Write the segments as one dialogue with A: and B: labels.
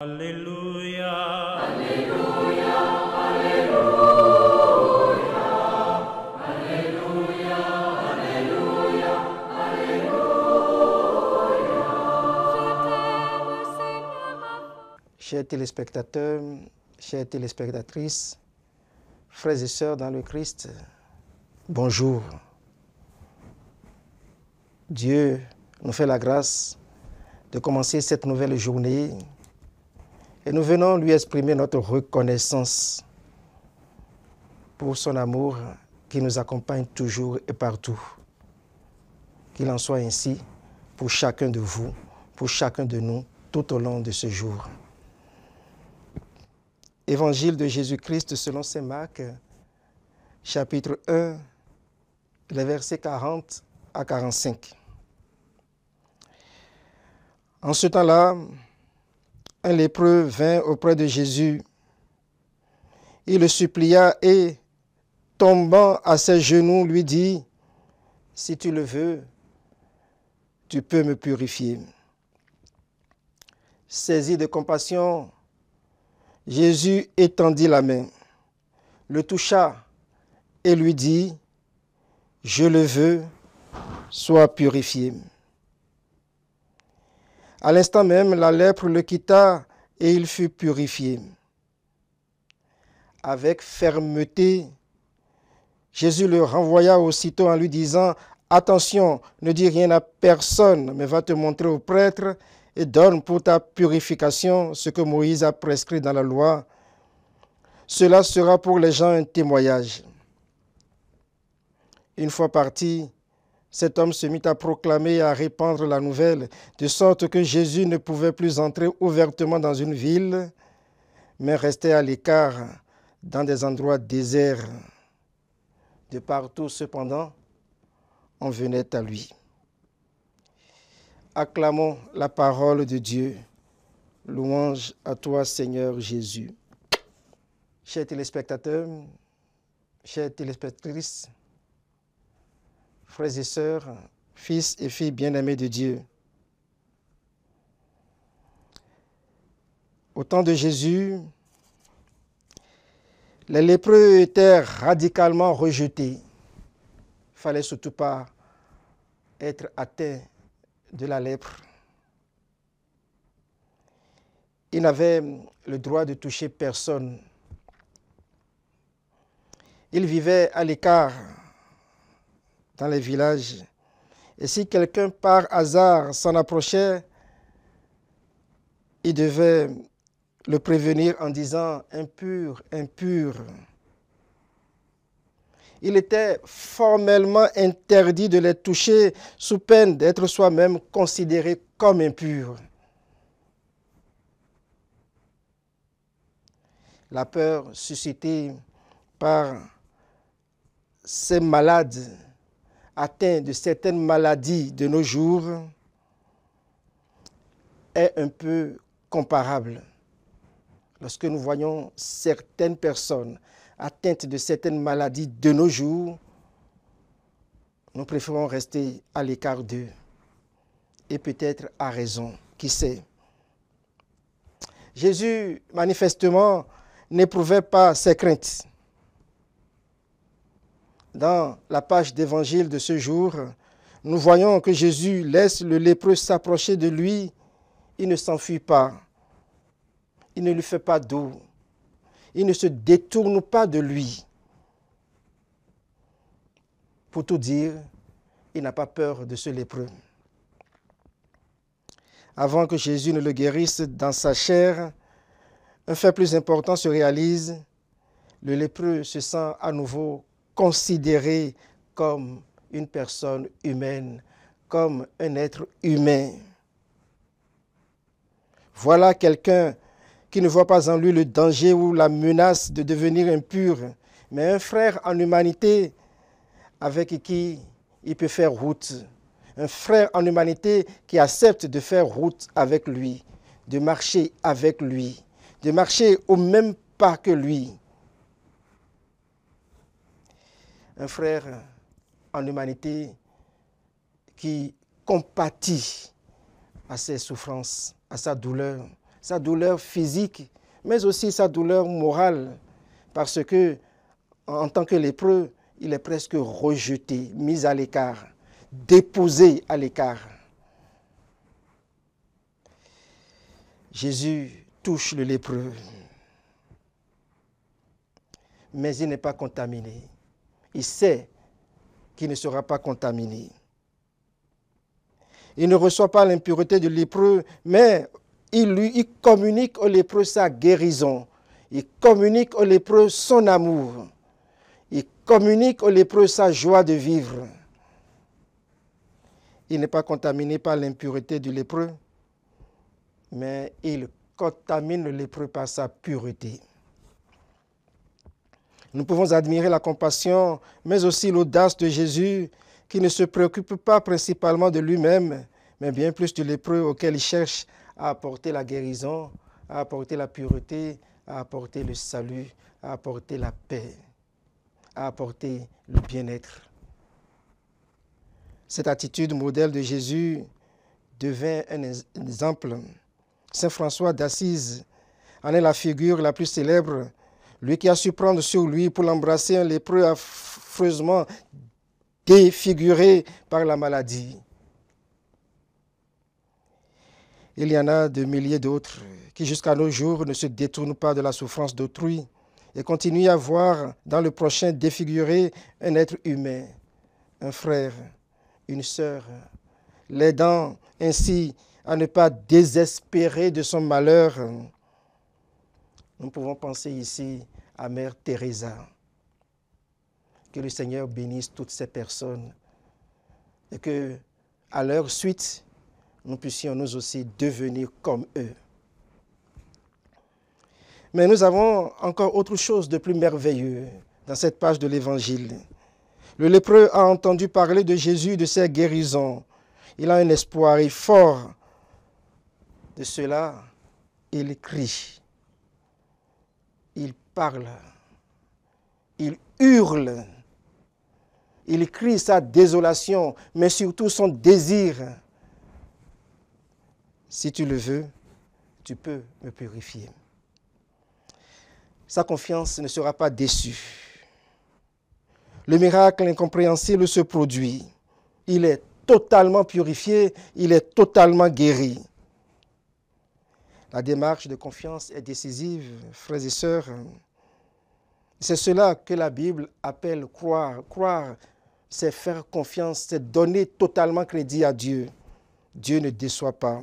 A: Alléluia.
B: Alléluia, Alléluia, Alléluia, Alléluia, Alléluia.
C: Chers téléspectateurs, chères téléspectatrices, frères et sœurs dans le Christ, bonjour. Dieu nous fait la grâce de commencer cette nouvelle journée et nous venons lui exprimer notre reconnaissance pour son amour qui nous accompagne toujours et partout. Qu'il en soit ainsi pour chacun de vous, pour chacun de nous, tout au long de ce jour. Évangile de Jésus-Christ selon saint Marc, chapitre 1, les versets 40 à 45. En ce temps-là, un lépreux vint auprès de Jésus. Il le supplia et, tombant à ses genoux, lui dit, « Si tu le veux, tu peux me purifier. » Saisi de compassion, Jésus étendit la main, le toucha et lui dit, « Je le veux, sois purifié. » À l'instant même, la lèpre le quitta et il fut purifié. Avec fermeté, Jésus le renvoya aussitôt en lui disant, « Attention, ne dis rien à personne, mais va te montrer au prêtre et donne pour ta purification ce que Moïse a prescrit dans la loi. Cela sera pour les gens un témoignage. » Une fois parti, cet homme se mit à proclamer et à répandre la nouvelle, de sorte que Jésus ne pouvait plus entrer ouvertement dans une ville, mais restait à l'écart dans des endroits déserts. De partout, cependant, on venait à lui. Acclamons la parole de Dieu. Louange à toi, Seigneur Jésus. Chers téléspectateurs, chères téléspectatrices, frères et sœurs, fils et filles bien-aimés de Dieu. Au temps de Jésus, les lépreux étaient radicalement rejetés. Il ne fallait surtout pas être atteint de la lèpre. Ils n'avaient le droit de toucher personne. Ils vivaient à l'écart dans les villages. Et si quelqu'un par hasard s'en approchait, il devait le prévenir en disant « impur, impur ». Il était formellement interdit de les toucher sous peine d'être soi-même considéré comme impur. La peur suscitée par ces malades atteints de certaines maladies de nos jours est un peu comparable. Lorsque nous voyons certaines personnes atteintes de certaines maladies de nos jours, nous préférons rester à l'écart d'eux. Et peut-être à raison, qui sait. Jésus, manifestement, n'éprouvait pas ces craintes. Dans la page d'évangile de ce jour, nous voyons que Jésus laisse le lépreux s'approcher de lui. Il ne s'enfuit pas. Il ne lui fait pas dos. Il ne se détourne pas de lui. Pour tout dire, il n'a pas peur de ce lépreux. Avant que Jésus ne le guérisse dans sa chair, un fait plus important se réalise. Le lépreux se sent à nouveau considéré comme une personne humaine, comme un être humain. Voilà quelqu'un qui ne voit pas en lui le danger ou la menace de devenir impur, mais un frère en humanité avec qui il peut faire route. Un frère en humanité qui accepte de faire route avec lui, de marcher avec lui, de marcher au même pas que lui. Un frère en humanité qui compatit à ses souffrances, à sa douleur, sa douleur physique, mais aussi sa douleur morale, parce que en tant que lépreux, il est presque rejeté, mis à l'écart, déposé à l'écart. Jésus touche le lépreux, mais il n'est pas contaminé. Il sait qu'il ne sera pas contaminé. Il ne reçoit pas l'impureté du lépreux, mais il communique au lépreux sa guérison. Il communique au lépreux son amour. Il communique au lépreux sa joie de vivre. Il n'est pas contaminé par l'impureté du lépreux, mais il contamine le lépreux par sa pureté. Nous pouvons admirer la compassion, mais aussi l'audace de Jésus, qui ne se préoccupe pas principalement de lui-même, mais bien plus du lépreux auquel il cherche à apporter la guérison, à apporter la pureté, à apporter le salut, à apporter la paix, à apporter le bien-être. Cette attitude modèle de Jésus devint un exemple. Saint François d'Assise en est la figure la plus célèbre, lui qui a su prendre sur lui pour l'embrasser un lépreux affreusement défiguré par la maladie. Il y en a de milliers d'autres qui jusqu'à nos jours ne se détournent pas de la souffrance d'autrui et continuent à voir dans le prochain défiguré un être humain, un frère, une sœur, l'aidant ainsi à ne pas désespérer de son malheur. Nous pouvons penser ici à Mère Teresa. Que le Seigneur bénisse toutes ces personnes et que, à leur suite, nous puissions nous aussi devenir comme eux. Mais nous avons encore autre chose de plus merveilleux dans cette page de l'Évangile. Le lépreux a entendu parler de Jésus, de ses guérisons. Il a un espoir fort. De cela, il crie, il parle, il hurle, il crie sa désolation, mais surtout son désir. Si tu le veux, tu peux me purifier. Sa confiance ne sera pas déçue. Le miracle incompréhensible se produit. Il est totalement purifié, il est totalement guéri. La démarche de confiance est décisive, frères et sœurs. C'est cela que la Bible appelle croire. Croire, c'est faire confiance, c'est donner totalement crédit à Dieu. Dieu ne déçoit pas.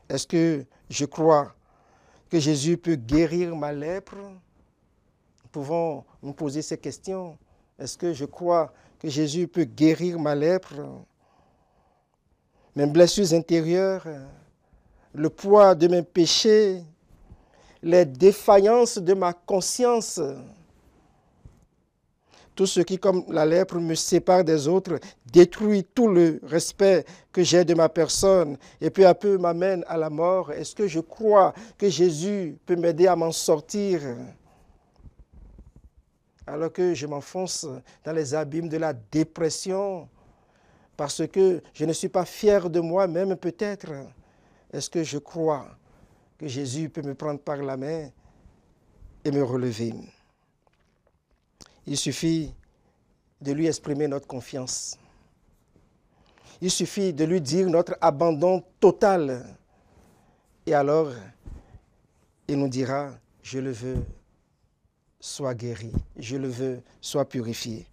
C: Est-ce que je crois que Jésus peut guérir ma lèpre? Nous pouvons nous poser ces questions. Est-ce que je crois que Jésus peut guérir ma lèpre? Mes blessures intérieures, le poids de mes péchés, les défaillances de ma conscience, tout ce qui, comme la lèpre, me sépare des autres, détruit tout le respect que j'ai de ma personne et peu à peu m'amène à la mort. Est-ce que je crois que Jésus peut m'aider à m'en sortir alors que je m'enfonce dans les abîmes de la dépression parce que je ne suis pas fier de moi-même peut-être? Est-ce que je crois que Jésus peut me prendre par la main et me relever? Il suffit de lui exprimer notre confiance. Il suffit de lui dire notre abandon total. Et alors, il nous dira, je le veux, sois guéri. Je le veux, sois purifié.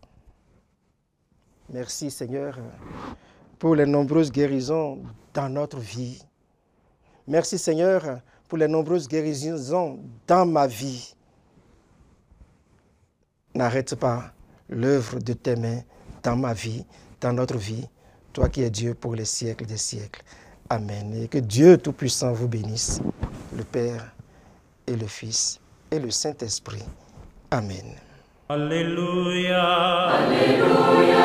C: Merci Seigneur pour les nombreuses guérisons dans notre vie. Merci Seigneur pour les nombreuses guérisons dans ma vie. N'arrête pas l'œuvre de tes mains dans ma vie, dans notre vie, toi qui es Dieu pour les siècles des siècles. Amen. Et que Dieu Tout-Puissant vous bénisse, le Père et le Fils et le Saint-Esprit. Amen.
A: Alléluia.
B: Alléluia.